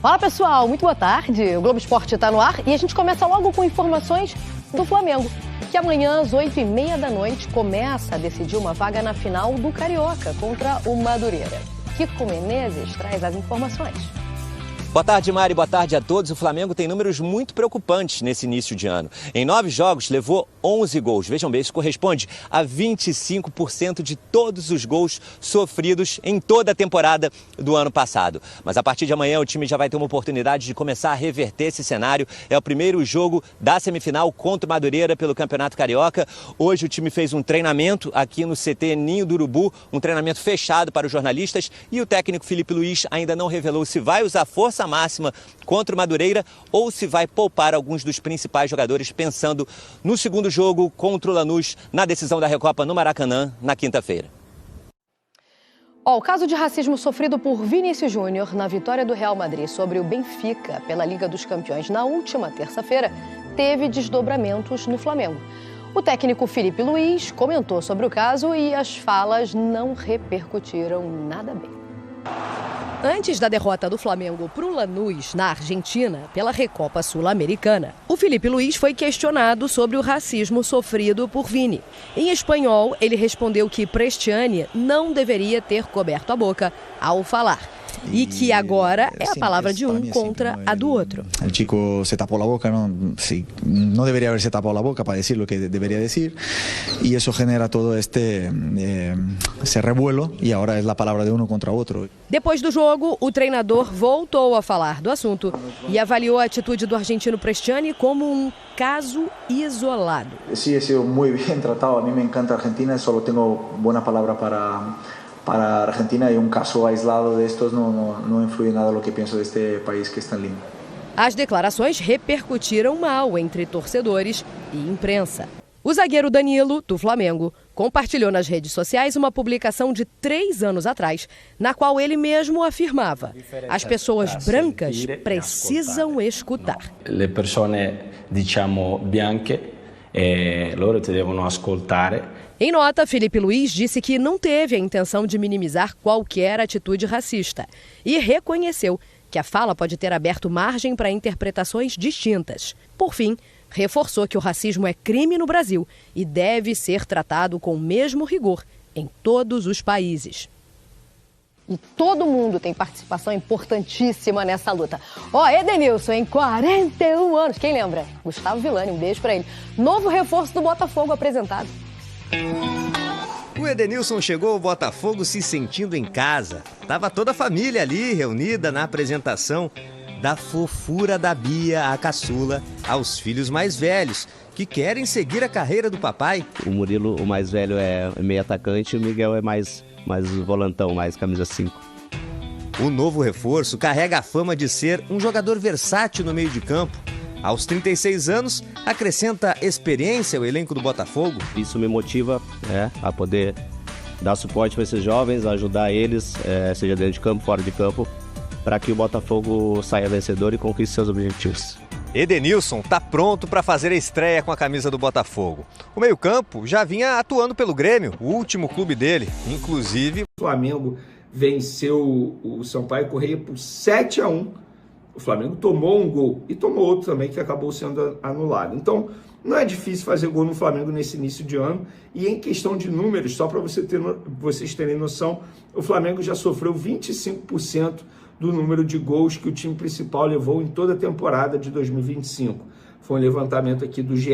Fala pessoal, muito boa tarde. O Globo Esporte está no ar e a gente começa logo com informações do Flamengo, que amanhã às 8h30 da noite começa a decidir uma vaga na final do Carioca contra o Madureira. Kiko Menezes traz as informações. Boa tarde, Mari. Boa tarde a todos. O Flamengo tem números muito preocupantes nesse início de ano. Em 9 jogos, levou 11 gols. Vejam bem, isso corresponde a 25% de todos os gols sofridos em toda a temporada do ano passado. Mas a partir de amanhã o time já vai ter uma oportunidade de começar a reverter esse cenário. É o primeiro jogo da semifinal contra o Madureira pelo Campeonato Carioca. Hoje o time fez um treinamento aqui no CT Ninho do Urubu, um treinamento fechado para os jornalistas, e o técnico Felipe Luiz ainda não revelou se vai usar força máxima contra o Madureira ou se vai poupar alguns dos principais jogadores, pensando no segundo jogo contra o Lanús na decisão da Recopa no Maracanã na quinta-feira. O caso de racismo sofrido por Vinícius Júnior na vitória do Real Madrid sobre o Benfica pela Liga dos Campeões na última terça-feira teve desdobramentos no Flamengo. O técnico Felipe Luiz comentou sobre o caso e as falas não repercutiram nada bem. Antes da derrota do Flamengo para o Lanús, na Argentina, pela Recopa Sul-Americana, o Felipe Luiz foi questionado sobre o racismo sofrido por Vini. Em espanhol, ele respondeu que Prestiani não deveria ter coberto a boca ao falar. E que agora é a palavra de um contra a do outro. O chico se tapou a boca, não deveria haber se tapado a boca para dizer o que deveria dizer, e isso genera todo esse revuelo, e agora é a palavra de um contra o outro. Depois do jogo, o treinador voltou a falar do assunto e avaliou a atitude do argentino Prestiani como um caso isolado. Sí, he sido muy bien tratado. A mí me encanta Argentina, solo tengo buena palabra para Argentina, y un caso aislado de estos no influye nada en lo que pienso de este país que es tan lindo. As declarações repercutiram mal entre torcedores e imprensa. O zagueiro Danilo, do Flamengo, compartilhou nas redes sociais uma publicação de 3 anos atrás, na qual ele mesmo afirmava: as pessoas brancas precisam escutar. Le persone, diciamo, bianche, loro te devono ascoltare. Em nota, Felipe Luiz disse que não teve a intenção de minimizar qualquer atitude racista e reconheceu que a fala pode ter aberto margem para interpretações distintas. Por fim, reforçou que o racismo é crime no Brasil e deve ser tratado com o mesmo rigor em todos os países. E todo mundo tem participação importantíssima nessa luta. Edenilson, em 41 anos, quem lembra? Gustavo Villani, um beijo para ele. Novo reforço do Botafogo apresentado. O Edenilson chegou ao Botafogo se sentindo em casa. Tava toda a família ali, reunida na apresentação da fofura da Bia, a caçula, aos filhos mais velhos, que querem seguir a carreira do papai. O Murilo, o mais velho, é meio atacante, e o Miguel é mais volantão, mais camisa 5. O novo reforço carrega a fama de ser um jogador versátil no meio de campo. Aos 36 anos, acrescenta experiência ao elenco do Botafogo. Isso me motiva a poder dar suporte para esses jovens, ajudar eles, seja dentro de campo, fora de campo, para que o Botafogo saia vencedor e conquiste seus objetivos. Edenilson está pronto para fazer a estreia com a camisa do Botafogo. O meio-campo já vinha atuando pelo Grêmio, o último clube dele. Inclusive, o Flamengo venceu o Sampaio Corrêa por 7-1. O Flamengo tomou um gol e tomou outro também que acabou sendo anulado. Então, não é difícil fazer gol no Flamengo nesse início de ano. E em questão de números, só para vocês terem noção, o Flamengo já sofreu 25% do número de gols que o time principal levou em toda a temporada de 2025. Foi um levantamento aqui do GE,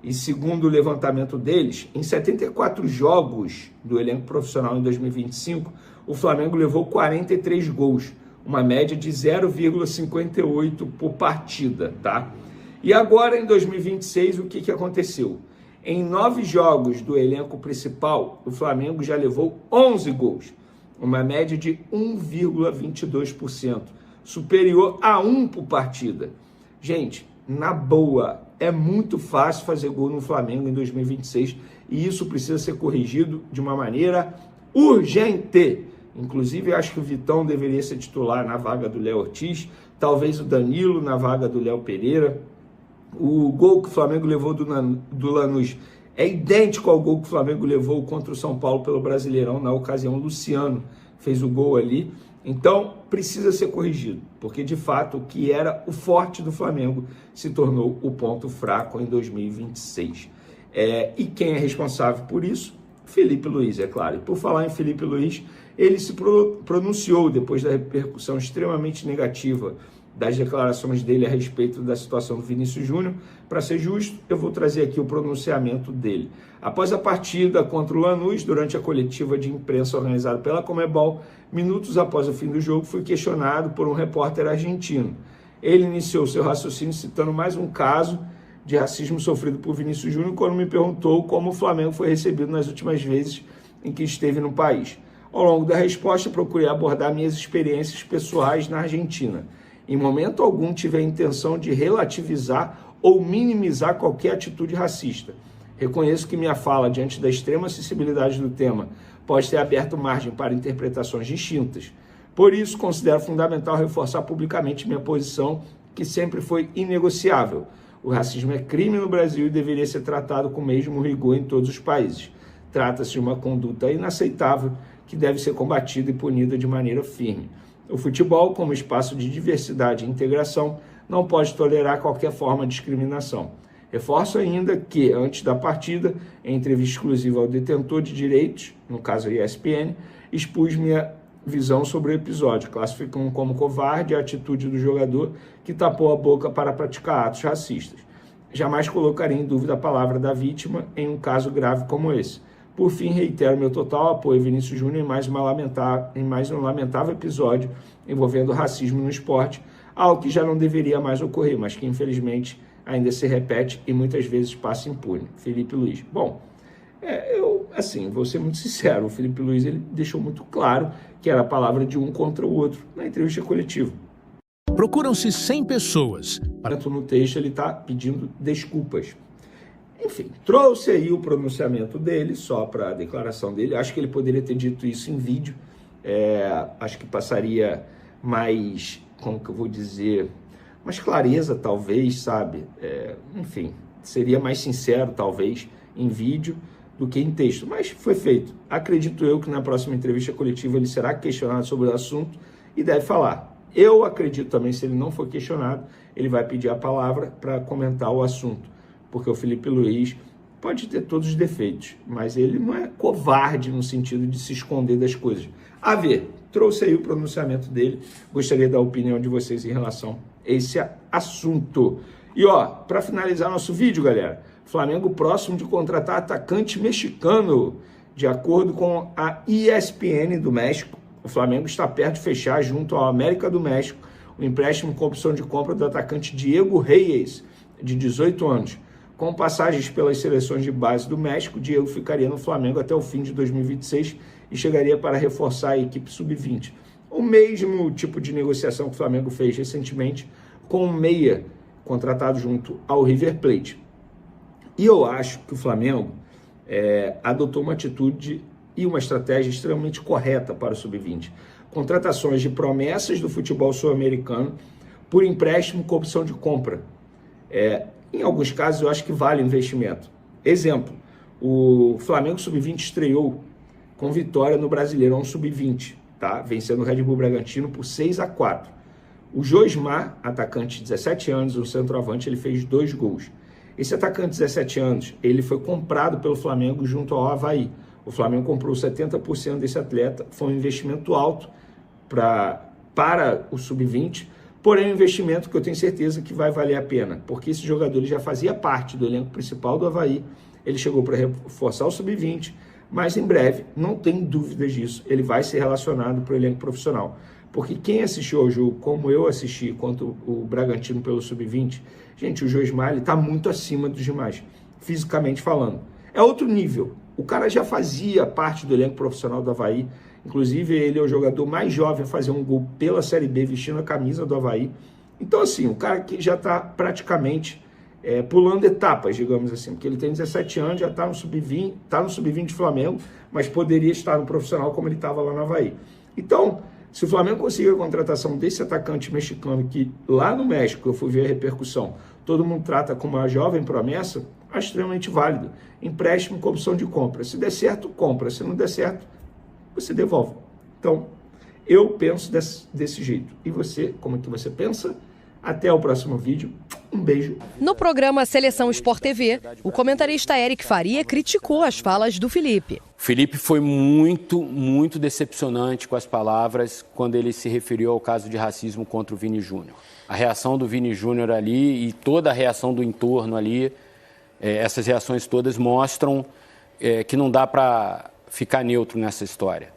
e segundo o levantamento deles, em 74 jogos do elenco profissional em 2025, o Flamengo levou 43 gols. Uma média de 0,58 por partida, tá? E agora, em 2026, o que aconteceu? Em 9 jogos do elenco principal, o Flamengo já levou 11 gols, uma média de 1,22%, superior a 1 por partida. Gente, na boa, é muito fácil fazer gol no Flamengo em 2026 e isso precisa ser corrigido de uma maneira urgente. Inclusive, eu acho que o Vitão deveria ser titular na vaga do Léo Ortiz, talvez o Danilo na vaga do Léo Pereira. O gol que o Flamengo levou do Lanús é idêntico ao gol que o Flamengo levou contra o São Paulo pelo Brasileirão. Na ocasião, o Luciano fez o gol ali. Então, precisa ser corrigido, porque de fato o que era o forte do Flamengo se tornou o ponto fraco em 2026. E quem é responsável por isso? Felipe Luiz, é claro. E por falar em Felipe Luiz, ele se pronunciou depois da repercussão extremamente negativa das declarações dele a respeito da situação do Vinícius Júnior. Para ser justo, eu vou trazer aqui o pronunciamento dele. Após a partida contra o Lanús, durante a coletiva de imprensa organizada pela Conmebol, minutos após o fim do jogo, foi questionado por um repórter argentino. Ele iniciou seu raciocínio citando mais um caso de racismo sofrido por Vinícius Júnior, quando me perguntou como o Flamengo foi recebido nas últimas vezes em que esteve no país. Ao longo da resposta, procurei abordar minhas experiências pessoais na Argentina. Em momento algum tive a intenção de relativizar ou minimizar qualquer atitude racista. Reconheço que minha fala, diante da extrema sensibilidade do tema, pode ter aberto margem para interpretações distintas. Por isso, considero fundamental reforçar publicamente minha posição, que sempre foi inegociável. O racismo é crime no Brasil e deveria ser tratado com o mesmo rigor em todos os países. Trata-se de uma conduta inaceitável que deve ser combatida e punida de maneira firme. O futebol, como espaço de diversidade e integração, não pode tolerar qualquer forma de discriminação. Reforço ainda que, antes da partida, em entrevista exclusiva ao detentor de direitos, no caso a ESPN, expus minha visão sobre o episódio, classificando como covarde a atitude do jogador que tapou a boca para praticar atos racistas. Jamais colocaria em dúvida a palavra da vítima em um caso grave como esse. Por fim, reitero meu total apoio a Vinícius Júnior em mais um lamentável episódio envolvendo racismo no esporte, algo que já não deveria mais ocorrer, mas que infelizmente ainda se repete e muitas vezes passa impune. Felipe Luiz. Bom, vou ser muito sincero, o Felipe Luiz ele deixou muito claro que era a palavra de um contra o outro na entrevista coletiva. Procuram-se 100 pessoas. No texto ele está pedindo desculpas. Enfim, trouxe aí o pronunciamento dele, só para a declaração dele. Acho que ele poderia ter dito isso em vídeo. Acho que passaria mais, como que eu vou dizer, mais clareza, talvez, sabe? Enfim, seria mais sincero, talvez, em vídeo do que em texto. Mas foi feito. Acredito eu que na próxima entrevista coletiva ele será questionado sobre o assunto e deve falar. Eu acredito também, se ele não for questionado, ele vai pedir a palavra para comentar o assunto. Porque o Felipe Luiz pode ter todos os defeitos, mas ele não é covarde no sentido de se esconder das coisas. A ver, trouxe aí o pronunciamento dele, gostaria da opinião de vocês em relação a esse assunto. E para finalizar nosso vídeo, galera, Flamengo próximo de contratar atacante mexicano. De acordo com a ESPN do México, o Flamengo está perto de fechar junto ao América do México o empréstimo com opção de compra do atacante Diego Reyes, de 18 anos. Com passagens pelas seleções de base do México, Diego ficaria no Flamengo até o fim de 2026 e chegaria para reforçar a equipe sub-20. O mesmo tipo de negociação que o Flamengo fez recentemente com o meia, contratado junto ao River Plate. E eu acho que o Flamengo adotou uma atitude e uma estratégia extremamente correta para o sub-20. Contratações de promessas do futebol sul-americano por empréstimo com opção de compra. Em alguns casos, eu acho que vale o investimento. Exemplo, o Flamengo Sub-20 estreou com vitória no Brasileirão Sub-20, tá? Vencendo o Red Bull Bragantino por 6-4. O Josmar, atacante de 17 anos, um centroavante, ele fez 2 gols. Esse atacante de 17 anos, ele foi comprado pelo Flamengo junto ao Avaí. O Flamengo comprou 70% desse atleta, foi um investimento alto para o Sub-20, porém um investimento que eu tenho certeza que vai valer a pena, porque esse jogador ele já fazia parte do elenco principal do Avaí, ele chegou para reforçar o Sub-20, mas em breve, não tem dúvidas disso, ele vai ser relacionado para o elenco profissional. Porque quem assistiu ao jogo, como eu assisti, contra o Bragantino pelo Sub-20, gente, o Josmar está muito acima dos demais, fisicamente falando. É outro nível. O cara já fazia parte do elenco profissional do Avaí, inclusive ele é o jogador mais jovem a fazer um gol pela Série B vestindo a camisa do Avaí. Então assim, o cara que já está praticamente pulando etapas, digamos assim, porque ele tem 17 anos, já está no Sub-20, está no Sub-20 de Flamengo, mas poderia estar no profissional como ele estava lá no Avaí. Então, se o Flamengo conseguir a contratação desse atacante mexicano, que lá no México eu fui ver a repercussão, todo mundo trata como uma jovem promessa, é extremamente válido. Empréstimo com opção de compra. Se der certo, compra. Se não der certo, você devolve. Então, Eu penso desse jeito. E você, como é que você pensa? Até o próximo vídeo. Um beijo. No programa Seleção Sport TV, o comentarista Eric Faria criticou as falas do Felipe. O Felipe foi muito decepcionante com as palavras quando ele se referiu ao caso de racismo contra o Vini Júnior. A reação do Vini Júnior ali e toda a reação do entorno ali, essas reações todas mostram que não dá para ficar neutro nessa história.